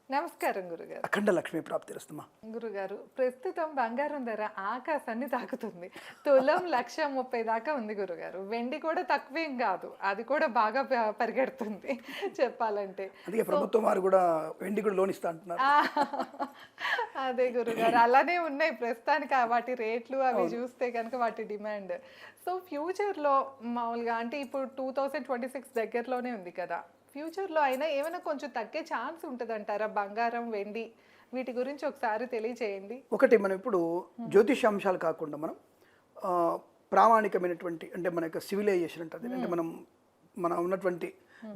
నమస్కారం గురుగారు. అఖండ లక్ష్మీ ప్రాప్తిరస్తమా. గురుగారు, ప్రస్తుతం బంగారం ధర ఆకాశాన్ని తాకుతుంది. తులం 1,30,000 దాకా ఉంది గురుగారు. వెండి కూడా తక్కువేం కాదు, అది కూడా బాగా పరిగెడుతుంది చెప్పాలంటే. అందుకే ప్రభుత్వం వారు కూడా వెండి కూడా లోన్ ఇస్తా అంటున్నారు. అదే గురుగారు, అలానే ఉన్నాయి ప్రస్తుతానికి వాటి రేట్లు అవి చూస్తే కనుక వాటి డిమాండ్. సో ఫ్యూచర్లో మామూలుగా అంటే ఇప్పుడు 2026 దగ్గరలోనే ఉంది కదా, ఫ్యూచర్లో అయినా ఏమైనా కొంచెం తగ్గే ఛాన్స్ ఉంటుందంటారా బంగారం వెండి వీటి గురించి ఒకసారి తెలియజేయండి. ఒకటి మనం ఇప్పుడు జ్యోతిషాంశాలు కాకుండా మనం ప్రామాణికమైనటువంటి అంటే మన యొక్క సివిలైజేషన్ ఉంటుంది. అంటే మనం ఉన్నటువంటి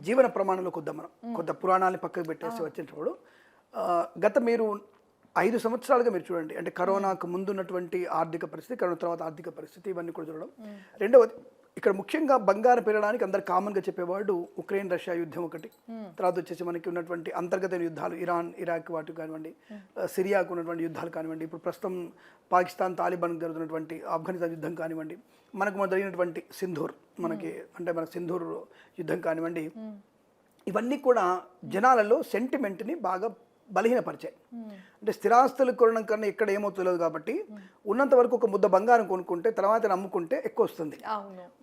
జీవన ప్రమాణంలో కొంత పురాణాన్ని పక్కకు పెట్టేసి వచ్చినప్పుడు గత మీరు 5 సంవత్సరాలుగా మీరు చూడండి, అంటే కరోనాకు ముందు ఉన్నటువంటి ఆర్థిక పరిస్థితి, కరోనా తర్వాత ఆర్థిక పరిస్థితి, ఇవన్నీ కూడా చూడడం. రెండవది ఇక్కడ ముఖ్యంగా బంగారం పెరగడానికి అందరు కామన్గా చెప్పేవాడు ఉక్రెయిన్ రష్యా యుద్ధం ఒకటి, తర్వాత వచ్చేసి మనకి ఉన్నటువంటి అంతర్గత యుద్ధాలు ఇరాన్ ఇరాక్ వాటి కానివ్వండి, సిరియాకు ఉన్నటువంటి యుద్ధాలు కానివ్వండి, ఇప్పుడు ప్రస్తుతం పాకిస్తాన్ తాలిబాన్ జరుగుతున్నటువంటి ఆఫ్ఘనిస్తాన్ యుద్ధం కానివ్వండి, మనకు జరిగినటువంటి సింధూర్ మన సింధూర్ యుద్ధం కానివ్వండి, ఇవన్నీ కూడా జనాలలో సెంటిమెంట్ని బాగా బలహీనపరిచాయి. అంటే స్థిరాస్తులు కొనడం కన్నా ఇక్కడ ఏమో తెలియదు కాబట్టి ఉన్నంత వరకు ఒక ముద్ద బంగారం కొనుక్కుంటే తర్వాత అమ్ముకుంటే ఎక్కువ వస్తుంది.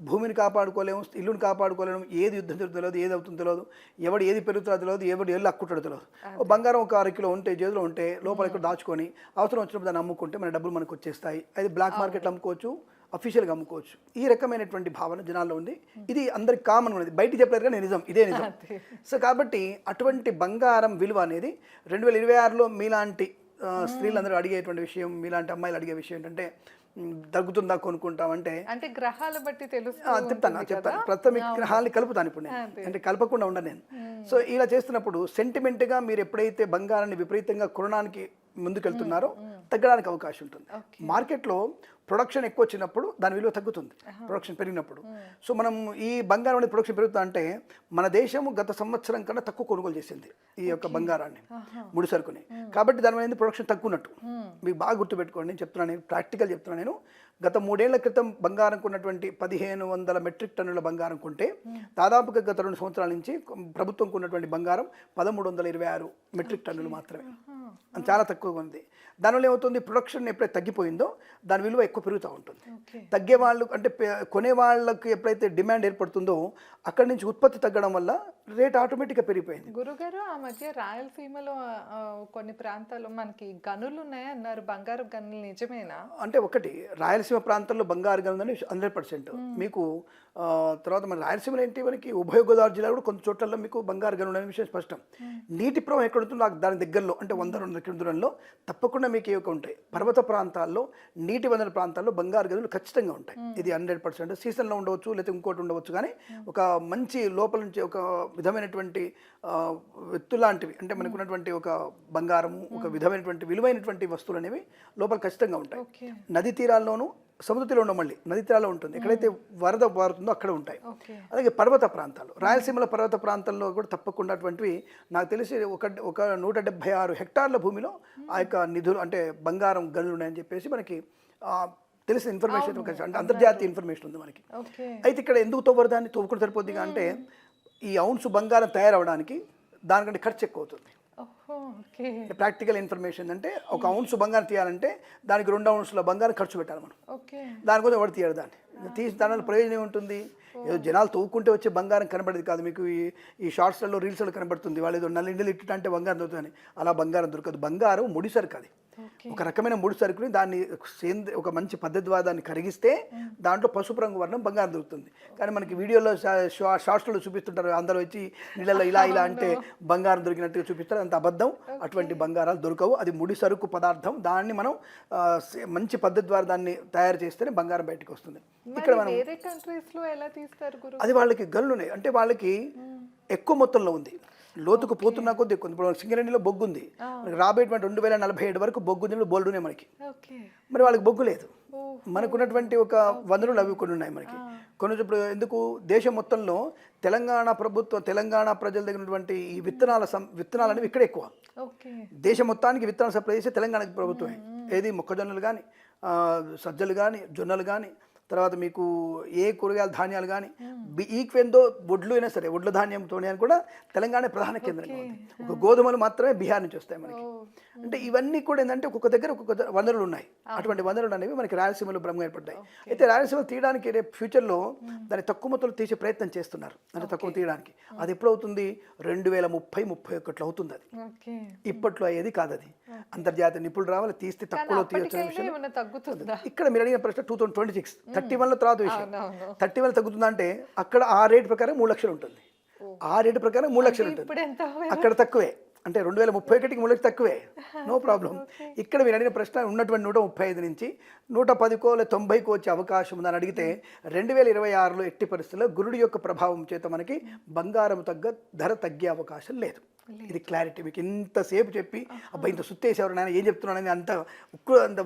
భూమిని కాపాడుకోలేము, ఇల్లుని కాపాడుకోలేము, ఏది యుద్ధం తెలియదు, ఏది అవుతుందో తెలియదు, ఎవడు ఏది పెరుగుతుందో తెలియదు, ఎవడు ఎల్లు అక్కుంటాడో తెలియదు. బంగారం ఒక 1 కిలో ఉంటే చేతిలో ఉంటే లోపల ఇక్కడ దాచుకొని అవసరం వచ్చినప్పుడు దాన్ని అమ్ముకుంటే మన డబ్బులు మనకు వచ్చేస్తాయి. అది బ్లాక్ మార్కెట్లో అమ్ముకోవచ్చు, అఫీషియల్గా అమ్ముకోవచ్చు. ఈ రకమైనటువంటి భావన జనాల్లో ఉంది. ఇది అందరికి కామన్ ఉన్నది, బయట చెప్పలేదు కానీ నిజం, ఇదే నిజం. సో కాబట్టి అటువంటి బంగారం విలువ అనేది 2026లో మీలాంటి స్త్రీలందరూ అడిగేటువంటి విషయం, మీలాంటి అమ్మాయిలు అడిగే విషయం ఏంటంటే తగ్గుతుందా కొనుక్కుంటామంటే అంటే గ్రహాలు బట్టి చెప్తాను. ప్రస్తుతం గ్రహాలని కలుపుతాను ఇప్పుడు నేను, అంటే కలపకుండా ఉండను నేను. సో ఇలా చేస్తున్నప్పుడు సెంటిమెంట్గా మీరు ఎప్పుడైతే బంగారాన్ని విపరీతంగా కొనడానికి ముందుకెళ్తున్నారో తగ్గడానికి అవకాశం ఉంటుంది. మార్కెట్లో ప్రొడక్షన్ ఎక్కువ వచ్చినప్పుడు దాని విలువ తగ్గుతుంది, ప్రొడక్షన్ పెరిగినప్పుడు. సో మనం ఈ బంగారం అనేది ప్రొడక్షన్ పెరుగుతా అంటే మన దేశము గత సంవత్సరం కన్నా తక్కువ కొనుగోలు చేసింది ఈ యొక్క బంగారాన్ని, ముడి సరుకుని. కాబట్టి దాని మీద ప్రొడక్షన్ తక్కువన్నట్టు మీకు బాగా గుర్తుపెట్టుకోండి. నేను చెప్తున్నాను, నేను ప్రాక్టికల్ చెప్తున్నాను. నేను గత 3 ఏళ్ల క్రితం బంగారం కొన్నటువంటి 1500 మెట్రిక్ టన్నుల బంగారం కొంటే దాదాపుగా గత 2 సంవత్సరాల నుంచి ప్రభుత్వం కొన్నటువంటి బంగారం 1326 మెట్రిక్ టన్నులు మాత్రమే. అది చాలా తక్కువగా ఉంది. దానివల్ల ఏమవుతుంది, ప్రొడక్షన్ ఎప్పుడైతే తగ్గిపోయిందో దాని విలువ ఎక్కువ పెరుగుతూ ఉంటుంది. తగ్గే వాళ్ళు అంటే కొనే వాళ్ళకి ఎప్పుడైతే డిమాండ్ ఏర్పడుతుందో అక్కడి నుంచి ఉత్పత్తి తగ్గడం వల్ల రేట్ ఆటోమేటిక్గా పెరిగిపోయింది. గురుగారు, ఆ మధ్య రాయలసీమలో కొన్ని ప్రాంతాల్లో మనకి గనులు ఉన్నాయన్నారు, బంగారు గనులు నిజమేనా? అంటే ఒకటి రాయలసీమ ప్రాంతాల్లో బంగారు గనులు 100%. మీకు తర్వాత మన రాయలసీమలో ఏంటి, మనకి ఉభయ గోదావరి జిల్లా కూడా కొంత చోట్ల మీకు బంగారు గనులు అనే విషయం స్పష్టం. నీటి ప్రవాహం ఎక్కడుంటుందో దాని దగ్గరలో అంటే 100-200 కిలోమీటర్ల దూరంలో తప్పకుండా మీకు ఏవో ఉంటాయి. పర్వత ప్రాంతాల్లో, నీటి వనరుల ప్రాంతాల్లో బంగారు గనులు ఖచ్చితంగా ఉంటాయి. ఇది 100%. సీజన్లో ఉండవచ్చు, లేకపోతే ఇంకోటి ఉండవచ్చు, కానీ ఒక మంచి లోపల నుంచి ఒక విధమైనటువంటి వ్యక్తు లాంటివి అంటే మనకు ఉన్నటువంటి ఒక బంగారము, ఒక విధమైనటువంటి విలువైనటువంటి వస్తువులు అనేవి లోపల ఖచ్చితంగా ఉంటాయి. నదీ తీరాల్లోనూ సముద్ర తీరంలో మళ్ళీ నదీ తీరాల్లో ఉంటుంది, ఎక్కడైతే వరద పారుతుందో అక్కడ ఉంటాయి. అలాగే పర్వత ప్రాంతాలు, రాయలసీమలో పర్వత ప్రాంతాల్లో కూడా తప్పకుండా అటువంటివి నాకు తెలిసి ఒక 176 హెక్టార్ల భూమిలో ఆ యొక్క నిధులు అంటే బంగారం గనులు ఉన్నాయని చెప్పేసి మనకి తెలిసిన ఇన్ఫర్మేషన్, అంటే అంతర్జాతీయ ఇన్ఫర్మేషన్ ఉంది మనకి. అయితే ఇక్కడ ఎందుకు తవ్వరు, దాన్ని తవ్వుకుంటూ సరిపోద్దిగా అంటే ఈ ఔన్స్ బంగారం తయారవడానికి దానికంటే ఖర్చు ఎక్కువ అవుతుంది. ప్రాక్టికల్ ఇన్ఫర్మేషన్ అంటే ఒక ఔన్స్ బంగారం తీయాలంటే దానికి 2 ఔన్సుల బంగారం ఖర్చు పెట్టాలి మనం. దానికోసం ఎవరు తీయాలి, దాన్ని తీసి దానివల్ల ప్రయోజనం ఉంటుంది. ఏదో జనాలు తవ్వుకుంటే వచ్చే బంగారం కనబడేది కాదు. మీకు ఈ షార్ట్స్లలో రీల్స్లో కనబడుతుంది, వాళ్ళు ఏదో నల్లిండలు ఇట్టే బంగారం దొరుకుతుంది. అలా బంగారం దొరకదు. బంగారం ముడి సరుకు, అది ఒక రకమైన ముడి సరుకుని దాన్ని ఒక మంచి పద్ధతి ద్వారా దాన్ని కరిగిస్తే దాంట్లో పసుపు రంగు వర్ణం బంగారం దొరుకుతుంది. కానీ మనకి వీడియోలో షార్ట్స్లో చూపిస్తుంటారు, అందరూ వచ్చి నీళ్ళలో ఇలా అంటే బంగారం దొరికినట్టుగా చూపిస్తారు. అంత అబద్ధం. అటువంటి బంగారాలు దొరకవు. అది ముడి సరుకు పదార్థం. దాన్ని మనం మంచి పద్ధతి ద్వారా దాన్ని తయారు చేస్తేనే బంగారం బయటకు వస్తుంది. ఇక్కడ మనం అది వాళ్ళకి గనులున్నాయి అంటే వాళ్ళకి ఎక్కువ మొత్తంలో ఉంది, లోతుకు పోతున్నా కొద్ది ఎక్కువ. ఇప్పుడు సింగరేణిలో బొగ్గు ఉంది, రాబోయేటువంటి 2047 వరకు బొగ్గు నీళ్ళు బోల్డునే మనకి. మరి వాళ్ళకి బొగ్గు లేదు. మనకున్నటువంటి ఒక వనరులు అవి కొన్ని ఉన్నాయి మనకి. కొన్ని ఇప్పుడు ఎందుకు దేశం మొత్తంలో తెలంగాణ ప్రభుత్వం, తెలంగాణ ప్రజల దగ్గర ఉన్నటువంటి ఈ విత్తనాలు అనేవి ఇక్కడ ఎక్కువ. దేశం మొత్తానికి విత్తనాలు సప్లై చేసే తెలంగాణ ప్రభుత్వమే. ఏది మొక్కజొన్నలు కానీ, సజ్జలు కానీ, జొన్నలు కానీ, తర్వాత మీకు ఏ కూరగాయల ధాన్యాలు కానీ ఈక్వెందో వడ్లు అయినా సరే వడ్ల ధాన్యంతో కూడా తెలంగాణ ప్రధాన కేంద్రంగా ఉంది. ఒక గోధుమలు మాత్రమే బీహార్ నుంచి వస్తాయి మనకి. అంటే ఇవన్నీ కూడా ఏంటంటే ఒక్కొక్క దగ్గర ఒక్కొక్క వనరులు ఉన్నాయి. అటువంటి వనరులు అనేవి మనకి రాయలసీమలో బ్రహ్మ ఏర్పడ్డాయి. అయితే రాయలసీమ తీయడానికి రేపు ఫ్యూచర్లో దాన్ని తక్కువ మొత్తంలో తీసే ప్రయత్నం చేస్తున్నారు. అంటే తక్కువ తీయడానికి అది ఎప్పుడు అవుతుంది? 2030-31 అవుతుంది. అది ఇప్పట్లో అయ్యేది కాదు. అది అంతర్జాతీయ నిపుణులు రావాలి, తీస్తే తక్కువలో తీయొచ్చు అనే విషయం. ఇక్కడ మీరు అడిగిన ప్రశ్న 2026 31 తర్వాత విషయం. 31 తగ్గుతుందా అంటే అక్కడ ఆ రేట్ ప్రకారం 3 లక్షలు ఉంటుంది. ఆ రేటు ప్రకారం 3 లక్షలు ఉంటుంది. అక్కడ తక్కువే. అంటే 2031కి 3 లక్షలు తక్కువే, నో ప్రాబ్లం. ఇక్కడ మీరు అడిగిన ప్రశ్న ఉన్నటువంటి 135 నుంచి 110కో లేదా 90కో వచ్చే అవకాశం ఉందని అడిగితే 2026లో ఎట్టి పరిస్థితుల్లో గురుడి యొక్క ప్రభావం చేత మనకి బంగారం ధర తగ్గే అవకాశం లేదు. ఇది క్లారిటీ. మీకు ఇంతసేపు చెప్పి అబ్బాయి ఇంత సుత్తేసేవారు నాయన ఏం చెప్తున్నానని అంత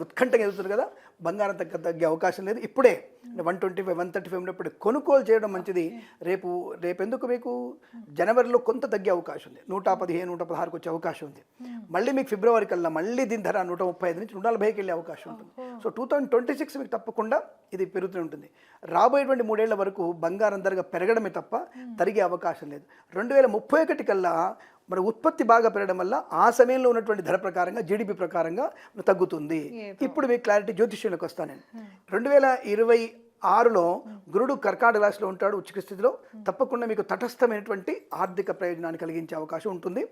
ఉత్కంఠంగా ఎదుగుతుంది కదా. బంగారం తగ్గే అవకాశం లేదు. ఇప్పుడే 125, 135 ఉన్నప్పుడు కొనుగోలు చేయడం మంచిది. రేపు ఎందుకు మీకు జనవరిలో కొంత తగ్గే అవకాశం ఉంది. 115, 116కి వచ్చే అవకాశం ఉంది. మళ్ళీ మీకు ఫిబ్రవరి కల్లా మళ్ళీ దీని ధర 135 నుంచి 140కి వెళ్ళే అవకాశం ఉంటుంది. సో 2026 మీకు తప్పకుండా ఇది పెరుగుతూనే ఉంటుంది. రాబోయేటువంటి 3 ఏళ్ల వరకు బంగారం ధరగా పెరగడమే తప్ప తరిగే అవకాశం లేదు. 2031 కల్లా మన ఉత్పత్తి బాగా పెరగడం వల్ల ఆ సమయంలో ఉన్నటువంటి ధర ప్రకారంగా జీడిపి ప్రకారంగా తగ్గుతుంది. ఇప్పుడు మీకు క్లారిటీ జ్యోతిష్యంలోకి వస్తాను నేను. 2026లో గురుడు కర్కాటక రాశిలో ఉంటాడు ఉచ్చ స్థితిలో. తప్పకుండా మీకు తటస్థమైనటువంటి ఆర్థిక ప్రయోజనాన్ని కలిగించే అవకాశం ఉంటుంది.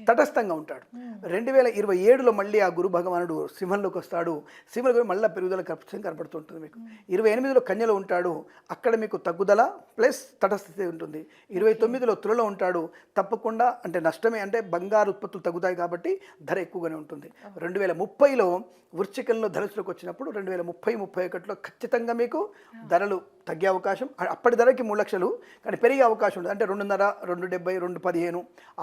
తటస్థంగా ఉంటాడు. 2027లో మళ్ళీ ఆ గురు భగవానుడు సింహంలోకి వస్తాడు. సింహంలో మళ్ళీ పెరుగుదల ఖచ్చితంగా కనపడుతుంటుంది మీకు. 28లో కన్యలో ఉంటాడు. అక్కడ మీకు తగ్గుదల ప్లస్ తటస్థితి ఉంటుంది. 29లో తులలో ఉంటాడు. తప్పకుండా అంటే నష్టమే, అంటే బంగారు ఉత్పత్తులు తగ్గుతాయి కాబట్టి ధర ఎక్కువగానే ఉంటుంది. 2030లో వృశ్చికంలో ధనుసులోకి వచ్చినప్పుడు 2030-31లో ఖచ్చితంగా మీకు ధరలు తగ్గే అవకాశం. అప్పటి ధరకి 3 లక్షలు కానీ పెరిగే అవకాశం ఉంటుంది. అంటే 2.5, 2.70, 2.15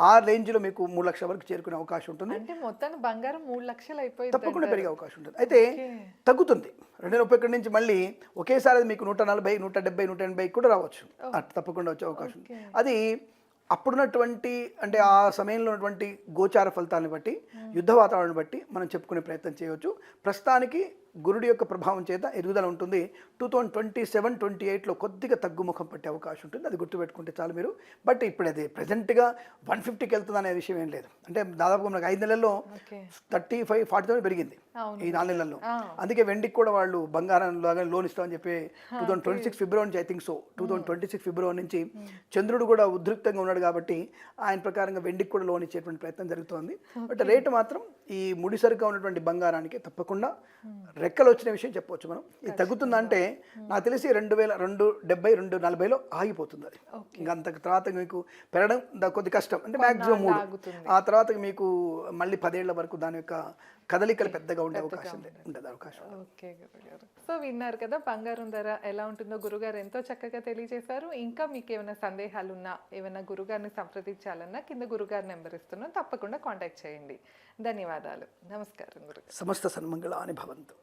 ఆ రేంజ్లో మీకు 3 లక్షల వరకు చేరుకునే అవకాశం ఉంటుంది. అంటే మొత్తం బంగారం 3 లక్షలు అయిపోయింది. తప్పకుండా పెరిగే అవకాశం ఉంటుంది. అయితే తగ్గుతుంది. 2031 నుంచి మళ్ళీ ఒకేసారి మీకు 140, 170, 180 కూడా రావచ్చు. తప్పకుండా వచ్చే అవకాశం ఉంది. అది అప్పుడున్నటువంటి అంటే ఆ సమయంలో ఉన్నటువంటి గోచార ఫలితాలను బట్టి యుద్ధ వాతావరణాన్ని బట్టి మనం చెప్పుకునే ప్రయత్నం చేయవచ్చు. ప్రస్తుతానికి గురుడి యొక్క ప్రభావం చేత ఎదుగుదల ఉంటుంది. 2027-28లో కొద్దిగా తగ్గుముఖం పట్టే అవకాశం ఉంటుంది. అది గుర్తుపెట్టుకుంటే చాలు మీరు. బట్ ఇప్పుడు అది ప్రజెంట్గా 150కి వెళ్తుంది అనే విషయం ఏం లేదు. అంటే దాదాపుగా మనకు 5 నెలల్లో 35-40 పెరిగింది ఈ 4 నెలల్లో. అందుకే వెండికి కూడా వాళ్ళు బంగారం లాగా లోన్ ఇస్తామని చెప్పి 2026 ఫిబ్రవరి నుంచి ఐ థింక్ సో 2026 ఫిబ్రవరి నుంచి చంద్రుడు కూడా ఉద్రిక్తంగా ఉన్నాడు కాబట్టి ఆయన ప్రకారంగా వెండికి కూడా లోన్ ఇచ్చేటువంటి ప్రయత్నం జరుగుతోంది. బట్ రేటు మాత్రం ఈ ముడిసరుగా ఉన్నటువంటి బంగారానికి తప్పకుండా రెక్కలు వచ్చిన విషయం చెప్పవచ్చు మనం. ఇది తగ్గుతుందంటే నాకు తెలిసి 2070, 240లో ఆగిపోతుంది. అది ఇంకా అంత తర్వాత మీకు పెరగడం కొద్ది కష్టం. అంటే మ్యాక్సిమం 3. ఆ తర్వాత మీకు మళ్ళీ 10 ఏళ్ల వరకు దాని యొక్క కదలికలు పెద్దగా ఉండే అవకాశం ఉండదు అవకాశం. ఓకే గురుగారు. సో విన్నారు కదా బంగారం ధర ఎలా ఉంటుందో గురుగారు ఎంతో చక్కగా తెలియజేశారు. ఇంకా మీకు ఏమైనా సందేహాలు ఉన్నా ఏమైనా గురుగారిని సంప్రదించాలన్నా కింద గురుగారి నెంబర్ ఇస్తున్నాం, తప్పకుండా కాంటాక్ట్ చేయండి. ధన్యవాదాలు. నమస్కారం గురుగారు. సమస్త సన్మంగళాని భవంతు.